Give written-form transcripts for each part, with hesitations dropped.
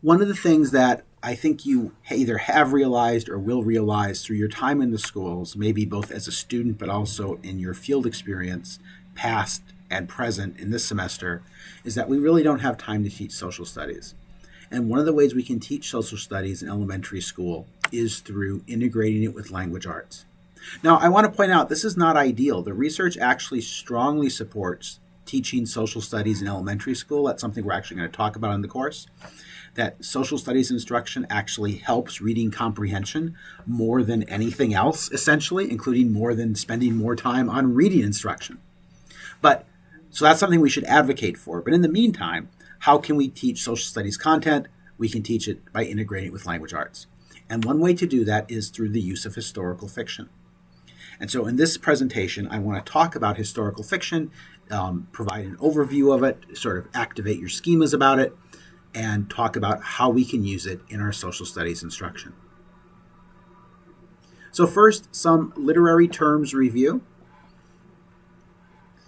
One of the things that I think you either have realized or will realize through your time in the schools, maybe both as a student but also in your field experience, past and present in this semester, is that we really don't have time to teach social studies. And one of the ways we can teach social studies in elementary school is through integrating it with language arts. Now, I want to point out this is not ideal. The research actually strongly supports teaching social studies in elementary school. That's something we're actually going to talk about in the course. That social studies instruction actually helps reading comprehension more than anything else, essentially, including more than spending more time on reading instruction. But so that's something we should advocate for. But in the meantime, how can we teach social studies content? We can teach it by integrating it with language arts. And one way to do that is through the use of historical fiction. And so in this presentation, I want to talk about historical fiction, provide an overview of it, sort of activate your schemas about it, and talk about how we can use it in our social studies instruction. So first, some literary terms review.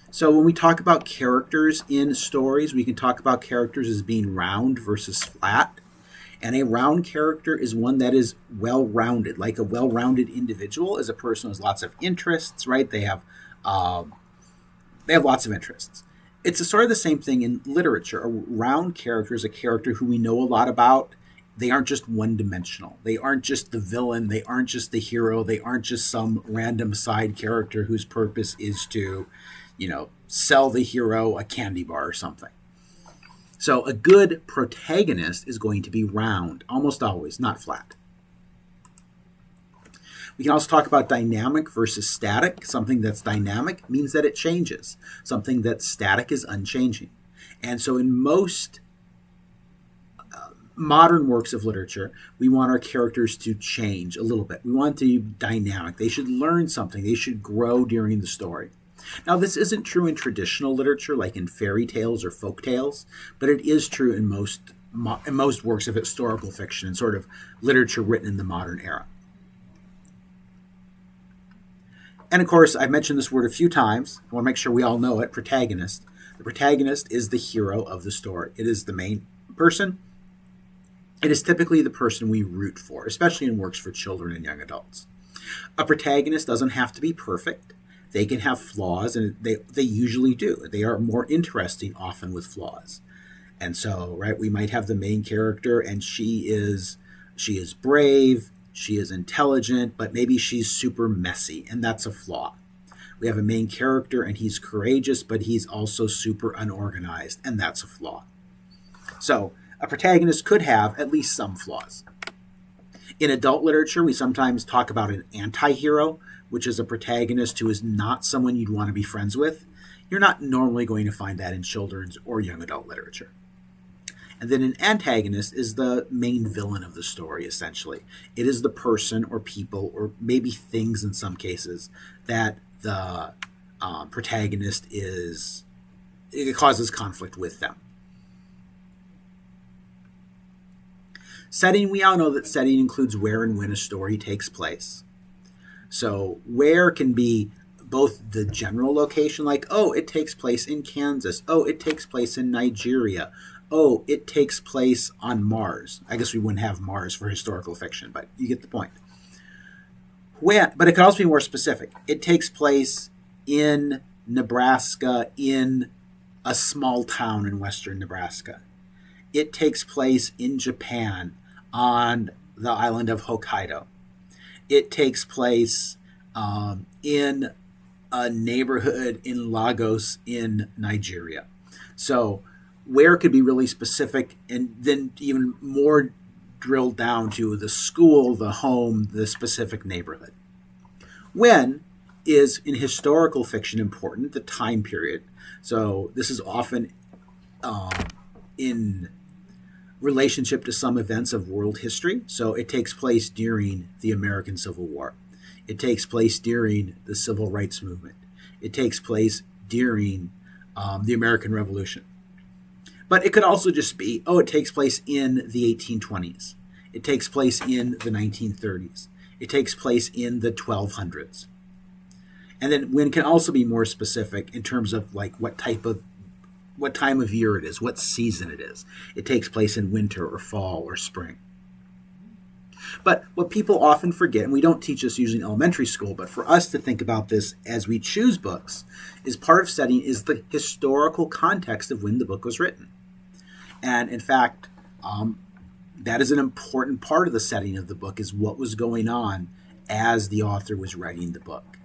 So when we talk about characters in stories, we can talk about characters as being round versus flat. And a round character is one that is well-rounded. Like a well-rounded individual is a person who has lots of interests, right? They have lots of interests. It's a sort of the same thing in literature. A round character is a character who we know a lot about. They aren't just one-dimensional. They aren't just the villain. They aren't just the hero. They aren't just some random side character whose purpose is to, sell the hero a candy bar or something. So a good protagonist is going to be round, almost always, not flat. We can also talk about dynamic versus static. Something that's dynamic means that it changes. Something that's static is unchanging. And so in most modern works of literature, we want our characters to change a little bit. We want to be dynamic. They should learn something. They should grow during the story. Now, this isn't true in traditional literature, like in fairy tales or folk tales, but it is true in most works of historical fiction and sort of literature written in the modern era. And of course, I've mentioned this word a few times. I want to make sure we all know it, protagonist. The protagonist is the hero of the story. It is the main person. It is typically the person we root for, especially in works for children and young adults. A protagonist doesn't have to be perfect. They can have flaws, and they usually do. They are more interesting often with flaws. And so, right, we might have the main character, and she is brave, she is intelligent, but maybe she's super messy, and that's a flaw. We have a main character, and he's courageous, but he's also super unorganized, and that's a flaw. So a protagonist could have at least some flaws. In adult literature, we sometimes talk about an anti-hero, which is a protagonist who is not someone you'd want to be friends with. You're not normally going to find that in children's or young adult literature. And then an antagonist is the main villain of the story, essentially. It is the person or people, or maybe things in some cases, that the protagonist it causes conflict with them. Setting, we all know that setting includes where and when a story takes place. So where can be both the general location, like, oh, it takes place in Kansas. Oh, it takes place in Nigeria. Oh, it takes place on Mars. I guess we wouldn't have Mars for historical fiction, but you get the point. But it could also be more specific. It takes place in Nebraska, in a small town in western Nebraska. It takes place in Japan on the island of Hokkaido. It takes place in a neighborhood in Lagos in Nigeria. So where could be really specific, and then even more drilled down to the school, the home, the specific neighborhood. When is, in historical fiction, important, the time period. So this is often in relationship to some events of world history. So it takes place during the American Civil War. It takes place during the Civil Rights Movement. It takes place during the American Revolution. But it could also just be, it takes place in the 1820s. It takes place in the 1930s. It takes place in the 1200s. And then when can also be more specific in terms of like what type of what time of year it is, what season it is. It takes place in winter or fall or spring. But what people often forget, and we don't teach this usually in elementary school, but for us to think about this as we choose books, is part of studying is the historical context of when the book was written. And in fact, that is an important part of the setting of the book, is what was going on as the author was writing the book.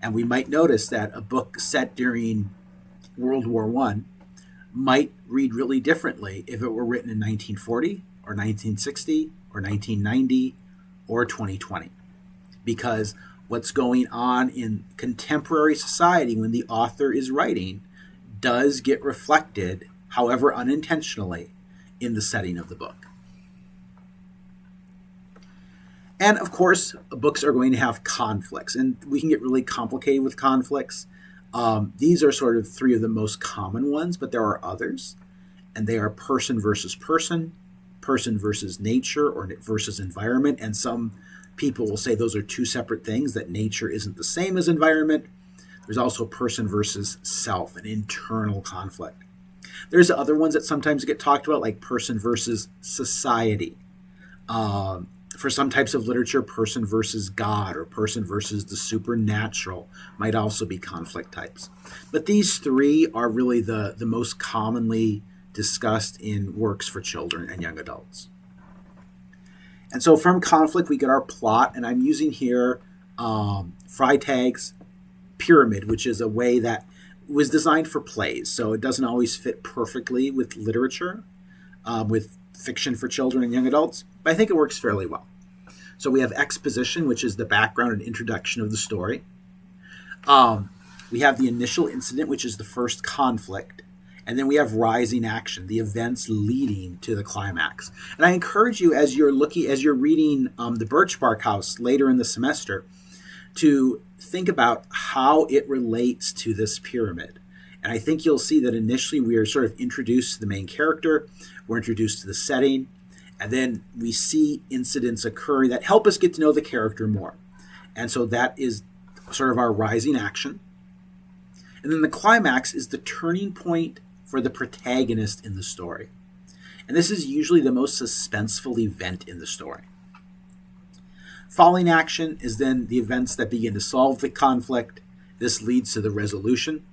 And we might notice that a book set during World War I might read really differently if it were written in 1940 or 1960 or 1990 or 2020. Because what's going on in contemporary society when the author is writing does get reflected, however unintentionally, in the setting of the book. And of course, books are going to have conflicts, and we can get really complicated with conflicts. These are sort of three of the most common ones, but there are others, and they are person versus person, person versus nature or versus environment, and some people will say those are two separate things, that nature isn't the same as environment. There's also person versus self, an internal conflict. There's other ones that sometimes get talked about, like person versus society. For some types of literature, person versus God or person versus the supernatural might also be conflict types. But these three are really the most commonly discussed in works for children and young adults. And so from conflict, we get our plot, and I'm using here Freytag's pyramid, which is a way that was designed for plays. So it doesn't always fit perfectly with literature, with fiction for children and young adults, but I think it works fairly well. So we have exposition, which is the background and introduction of the story. We have the initial incident, which is the first conflict. And then we have rising action, the events leading to the climax. And I encourage you, as you're reading The Birch Bark House later in the semester, to think about how it relates to this pyramid. And I think you'll see that initially we are sort of introduced to the main character, we're introduced to the setting, and then we see incidents occurring that help us get to know the character more. And so that is sort of our rising action. And then the climax is the turning point for the protagonist in the story. And this is usually the most suspenseful event in the story. Falling action is then the events that begin to solve the conflict. This leads to the resolution,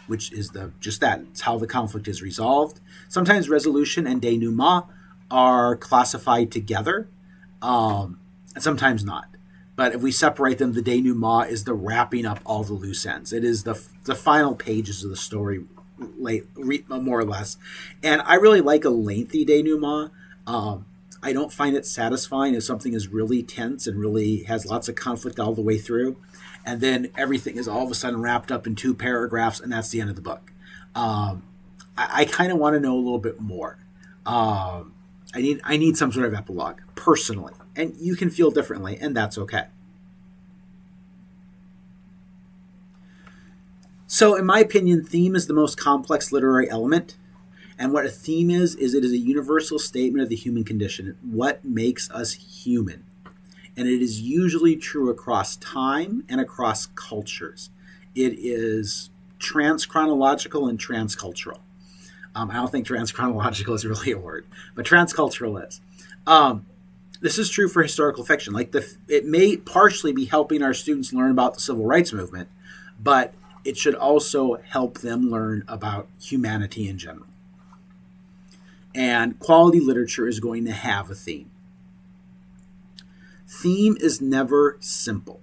which is just that. It's how the conflict is resolved. Sometimes resolution and denouement are classified together, and sometimes not. But if we separate them, the denouement is the wrapping up all the loose ends. It is the final pages of the story, more or less. And I really like a lengthy denouement. I don't find it satisfying if something is really tense and really has lots of conflict all the way through, and then everything is all of a sudden wrapped up in 2 paragraphs, and that's the end of the book. I kind of want to know a little bit more. I need some sort of epilogue, personally. And you can feel differently, and that's okay. So, in my opinion, theme is the most complex literary element. And what a theme is it is a universal statement of the human condition, what makes us human. And it is usually true across time and across cultures. It is transchronological and transcultural. I don't think transchronological is really a word, but transcultural is. This is true for historical fiction. It may partially be helping our students learn about the civil rights movement, but it should also help them learn about humanity in general. And quality literature is going to have a theme. Theme is never simple.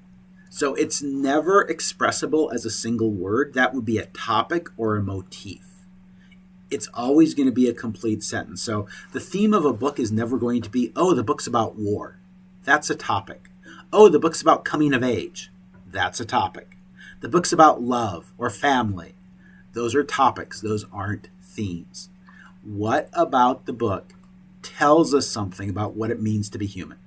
So it's never expressible as a single word. That would be a topic or a motif. It's always going to be a complete sentence. So the theme of a book is never going to be, oh, the book's about war. That's a topic. Oh, the book's about coming of age. That's a topic. The book's about love or family. Those are topics. Those aren't themes. What about the book tells us something about what it means to be human?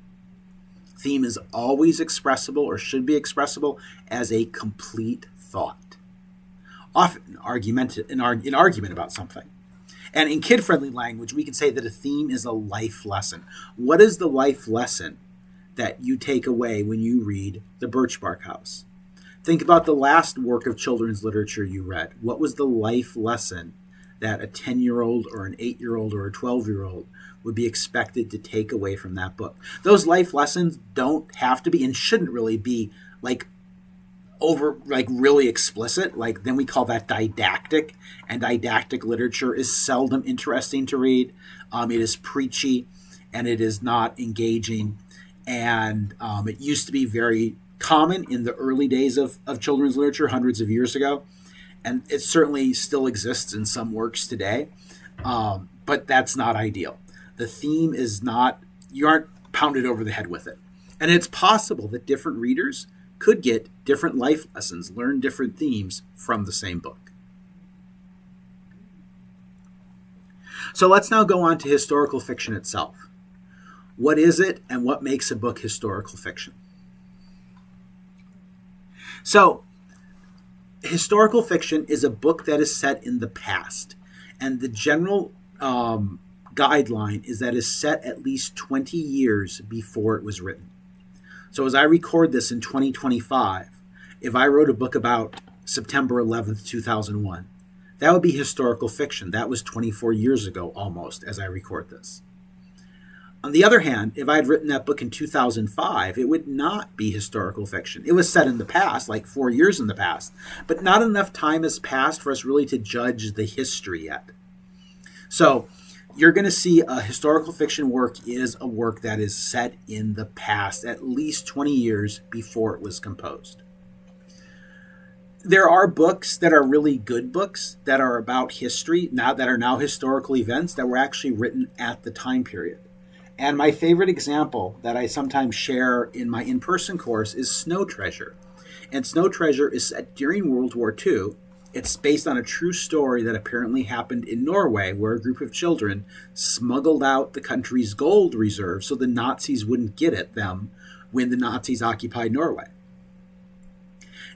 Theme is always expressible, or should be expressible, as a complete thought. Often an argument about something. And in kid-friendly language, we can say that a theme is a life lesson. What is the life lesson that you take away when you read The Birch Bark House? Think about the last work of children's literature you read. What was the life lesson that a 10-year-old or an 8-year-old or a 12-year-old would be expected to take away from that book. Those life lessons don't have to be and shouldn't really be like really explicit. Like, then we call that didactic, and didactic literature is seldom interesting to read. It is preachy and it is not engaging. And it used to be very common in the early days of children's literature hundreds of years ago. And it certainly still exists in some works today. But that's not ideal. The theme is not, you aren't pounded over the head with it. And it's possible that different readers could get different life lessons, learn different themes from the same book. So let's now go on to historical fiction itself. What is it, and what makes a book historical fiction? So, historical fiction is a book that is set in the past, and the general guideline is that it is set at least 20 years before it was written. So as I record this in 2025, if I wrote a book about September 11th, 2001, that would be historical fiction. That was 24 years ago almost as I record this. On the other hand, if I had written that book in 2005, it would not be historical fiction. It was set in the past, like 4 years in the past, but not enough time has passed for us really to judge the history yet. So you're going to see a historical fiction work is a work that is set in the past, at least 20 years before it was composed. There are books that are really good books that are about history, that are now historical events that were actually written at the time period. And my favorite example that I sometimes share in my in-person course is Snow Treasure. And Snow Treasure is set during World War II. It's based on a true story that apparently happened in Norway, where a group of children smuggled out the country's gold reserve so the Nazis wouldn't get at them when the Nazis occupied Norway.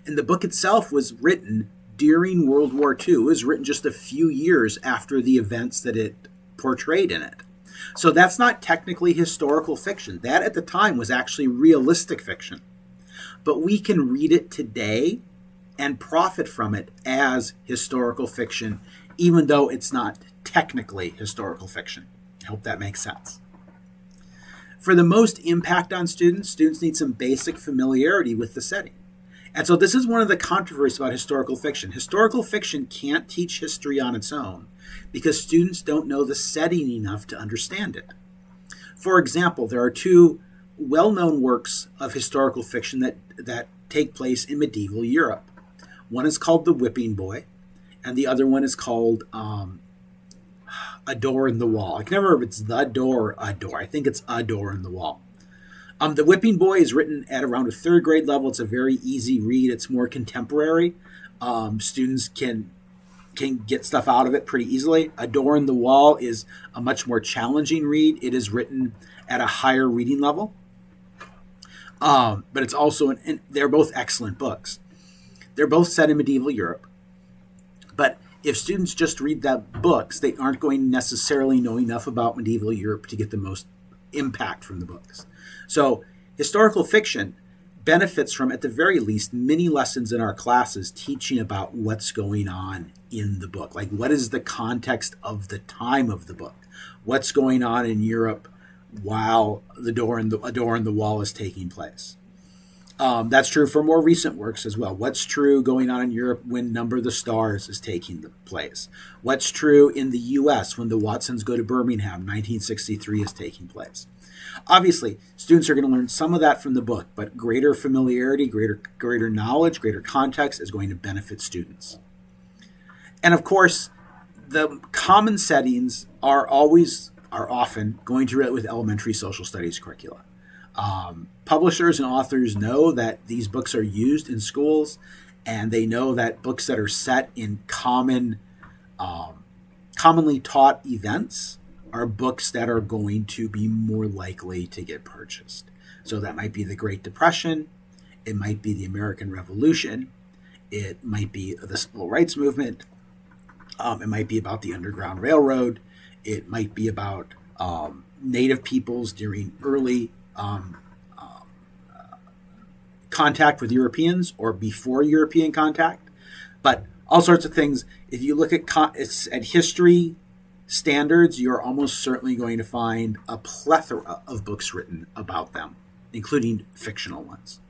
And the book itself was written during World War II. It was written just a few years after the events that it portrayed in it. So that's not technically historical fiction. That at the time was actually realistic fiction. But we can read it today and profit from it as historical fiction, even though it's not technically historical fiction. I hope that makes sense. For the most impact on students need some basic familiarity with the setting. And so this is one of the controversies about historical fiction. Historical fiction can't teach history on its own because students don't know the setting enough to understand it. For example, there are two well-known works of historical fiction that take place in medieval Europe. One is called The Whipping Boy, and the other one is called A Door in the Wall. I can never remember if it's The Door or A Door. I think it's A Door in the Wall. The Whipping Boy is written at around a third grade level. It's a very easy read. It's more contemporary. Students can get stuff out of it pretty easily. A Door in the Wall is a much more challenging read. It is written at a higher reading level. But it's also, they're both excellent books. They're both set in medieval Europe. But if students just read that books, they aren't going to necessarily know enough about medieval Europe to get the most impact from the books. So historical fiction benefits from, at the very least, many lessons in our classes teaching about what's going on in the book. Like, what is the context of the time of the book? What's going on in Europe while A Door in the Wall is taking place? That's true for more recent works as well. What's true going on in Europe when Number the Stars is taking place? What's true in the U.S. when The Watsons Go to Birmingham, 1963, is taking place? Obviously, students are going to learn some of that from the book, but greater familiarity, greater knowledge, greater context is going to benefit students. And of course, the common settings are often going to relate with elementary social studies curricula. Publishers and authors know that these books are used in schools, and they know that books that are set in commonly taught events are books that are going to be more likely to get purchased. So that might be the Great Depression, it might be the American Revolution, it might be the Civil Rights Movement, it might be about the Underground Railroad, it might be about Native peoples during early contact with Europeans or before European contact. But all sorts of things. If you look at history standards, you're almost certainly going to find a plethora of books written about them, including fictional ones.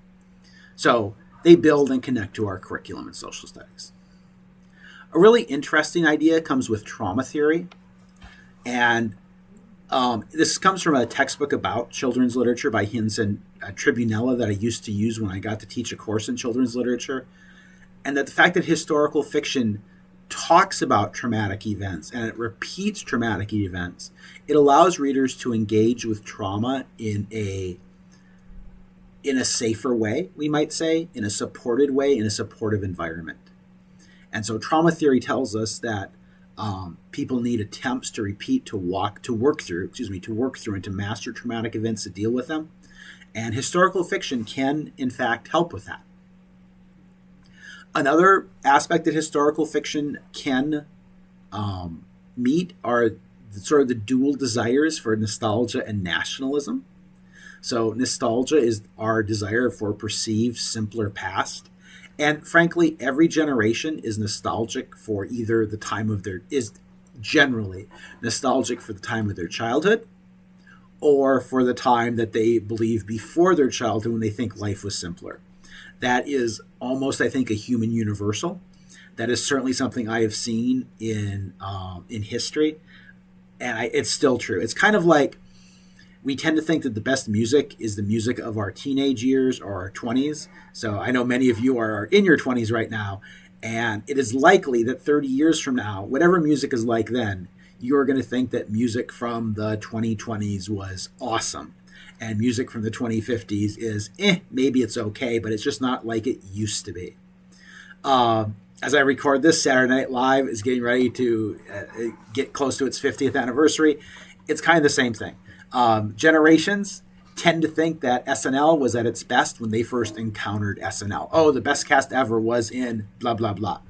So they build and connect to our curriculum in social studies. A really interesting idea comes with trauma theory. And this comes from a textbook about children's literature by Hinson Tribunella that I used to use when I got to teach a course in children's literature. And that the fact that historical fiction talks about traumatic events and it repeats traumatic events, it allows readers to engage with trauma in a safer way, we might say, in a supported way, in a supportive environment. And so trauma theory tells us that people need attempts to work through, and to master traumatic events, to deal with them. And historical fiction can, in fact, help with that. Another aspect that historical fiction can meet are sort of the dual desires for nostalgia and nationalism. So nostalgia is our desire for a perceived, simpler past. And frankly, every generation is nostalgic for either generally nostalgic for the time of their childhood, or for the time that they believe before their childhood when they think life was simpler. That is almost, I think, a human universal. That is certainly something I have seen in history, and it's still true. It's kind of like we tend to think that the best music is the music of our teenage years or our 20s. So I know many of you are in your 20s right now, and it is likely that 30 years from now, whatever music is like then, you're going to think that music from the 2020s was awesome. And music from the 2050s is, maybe it's okay, but it's just not like it used to be. As I record this, Saturday Night Live is getting ready to get close to its 50th anniversary. It's kind of the same thing. Generations tend to think that SNL was at its best when they first encountered SNL. Oh, the best cast ever was in blah, blah, blah.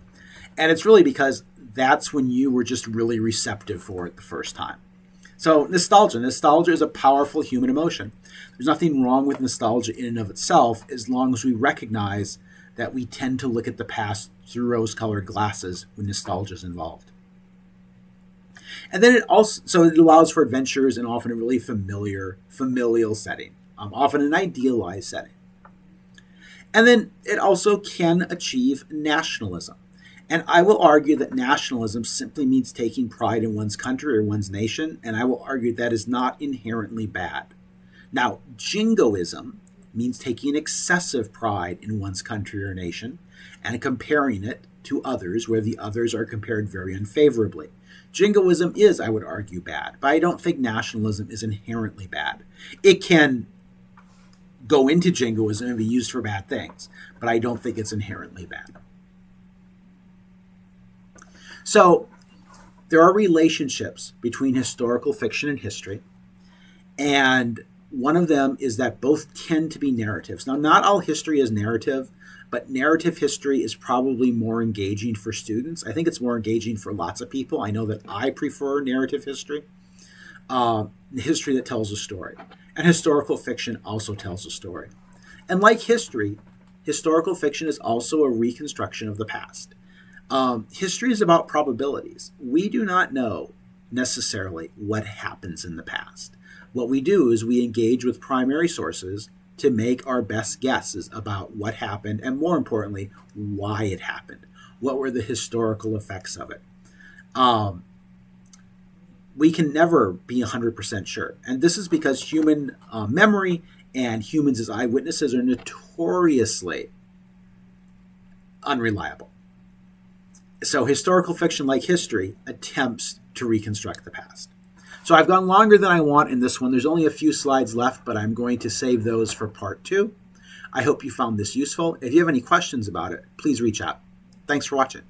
And it's really because that's when you were just really receptive for it the first time. So nostalgia is a powerful human emotion. There's nothing wrong with nostalgia in and of itself, as long as we recognize that we tend to look at the past through rose-colored glasses when nostalgia is involved. And then it allows for adventures in often a really familial setting, often an idealized setting. And then it also can achieve nationalism. And I will argue that nationalism simply means taking pride in one's country or one's nation, and I will argue that is not inherently bad. Now, jingoism means taking excessive pride in one's country or nation and comparing it to others where the others are compared very unfavorably. Jingoism is, I would argue, bad, but I don't think nationalism is inherently bad. It can go into jingoism and be used for bad things, but I don't think it's inherently bad. So there are relationships between historical fiction and history, and one of them is that both tend to be narratives. Now, not all history is narrative, but narrative history is probably more engaging for students. I think it's more engaging for lots of people. I know that I prefer narrative history, the history that tells a story. And historical fiction also tells a story. And like history, historical fiction is also a reconstruction of the past. History is about probabilities. We do not know necessarily what happens in the past. What we do is we engage with primary sources to make our best guesses about what happened and, more importantly, why it happened. What were the historical effects of it? We can never be 100% sure. And this is because human memory and humans as eyewitnesses are notoriously unreliable. So historical fiction, like history, attempts to reconstruct the past. So I've gone longer than I want in this one. There's only a few slides left, but I'm going to save those for part 2. I hope you found this useful. If you have any questions about it, please reach out. Thanks for watching.